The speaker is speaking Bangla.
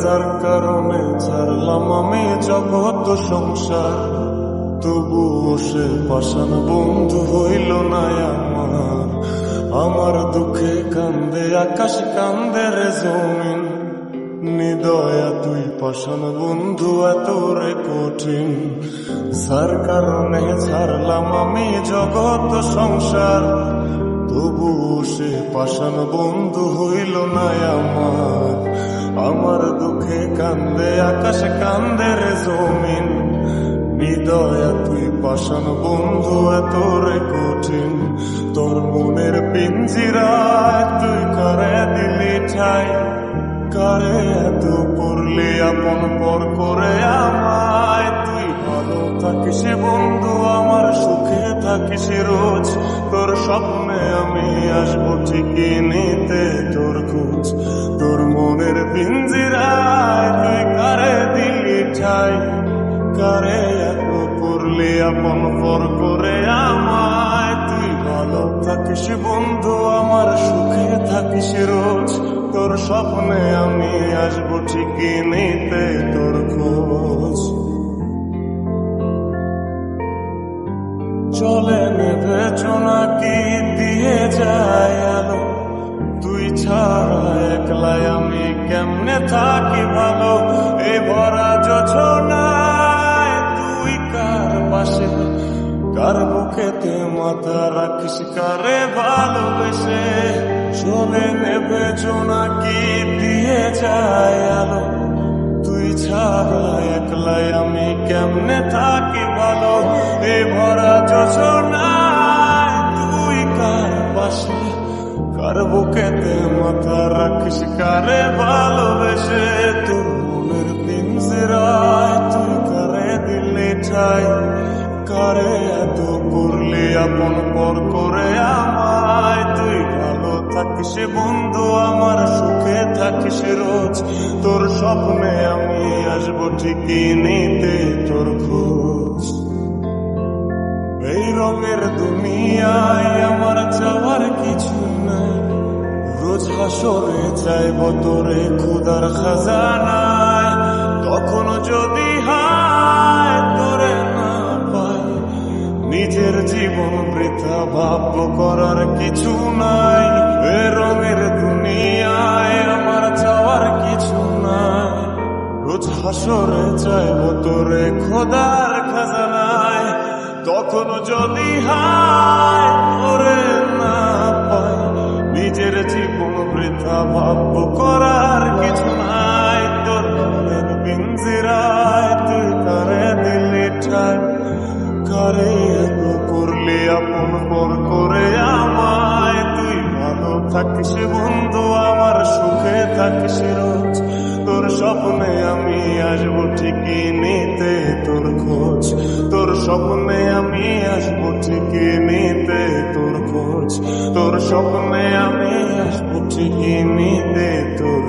যার কারণে ছাড়লাম আমি জগৎ সংসার, তবুও সে পাষাণ বন্ধু হইল না আমার। আমার দুঃখে কান্দে আকাশ, কান্দে রে জমিন, নিদয়া তুই পাষাণ বন্ধু এত রে কঠিন। যার কারণে ছাড়লাম আমি জগৎ সংসার, তবুও সে পাষাণ বন্ধু হইল না আমার। আমার দুঃখে কান্দে আকাশ, কান্দে রে জমিন, নিদয়া তুই পাষাণ বন্ধু এত রে কঠিন। তোর মনের পিঞ্জিরায় তুই কারে দিলি ঠাই, কারে এত করলি আপন পর করে আমায়। তুই ভালো থাকিস বন্ধু আমার, সুখে থাকিস রোজ, তোর স্বপ্নে আমি আসবো ঠিকই নিতে তোর খোঁজ। তোর মনের পিঞ্জিরায় তুই কারে দিলি ঠাই, কারে এত করলি আপন পর করে আমায়। তুই ভালো থাকিস বন্ধু আমার, সুখে থাকিস রোজ, তোর স্বপ্নে আমি আসবো ঠিকই নিতে তোর খোঁজ। চলে নেবে জোনাকি দিয়ে যায় আলো, তুই ছাড়া একলাই আমি কেমনে থাকি ভালো। এ ভরা যোছনায় তুই কার পাশে, কার বুকেতে মাথা রাখিস, কারে ভালোবেসে। চলে নেবে জোনাকি দিয়ে যায় আলো, তুই ছাড়া একলাই আমি কেমনে থাকি ভালো। এ ভরা যোছনায় তুই কার পাশে, কার বুকেতে মাথা রাখিস, কারে ভালোবেসে। তোর মনের পিঞ্জিরায় তুই কারে দিলি ঠাই, কারে এত করলি আপন পর করে আমায়। তুই ভালো থাকিস বন্ধু আমার, সুখে থাকিস রোজ, তোর স্বপ্নে আমি আসবো ঠিকই নিতে তোর খোঁজ। এই রঙের দুনিয়ায় আমার যাওয়ার কিছু নাই, রোজ হাসরে চাইব তোরে খোদার খাজানায়। তখন যদি হায় তোরে না পাই, নিজের জীবন বৃথা ভাববো করার কিছু নাই। এ রঙের দুনিয়ায় আমার যাওয়ার কিছু নাই, রোজ হাসরে চাইব তোরে খোদার খাজানায়। তখন যদি হায় তোরে না পাই, নিজের জীবন বৃথা ভাববো করার কিছু নাই। তোর মনের পিঞ্জিরায় তুই কারে দিলি ঠাই, কারে এত করলি আপন পর করে আমায়। তুই ভালো থাকিস বন্ধু আমার, সুখে থাকিস রোজ, তোর স্বপ্নে আমি আসবো ঠিকই নিতে তোর খোঁজ। তোর স্বপ্নে আমি আসবো ঠিকই নিতে তোর খোঁজ, তোর স্বপ্নে আমি আসবো ঠিকই নিতে তোর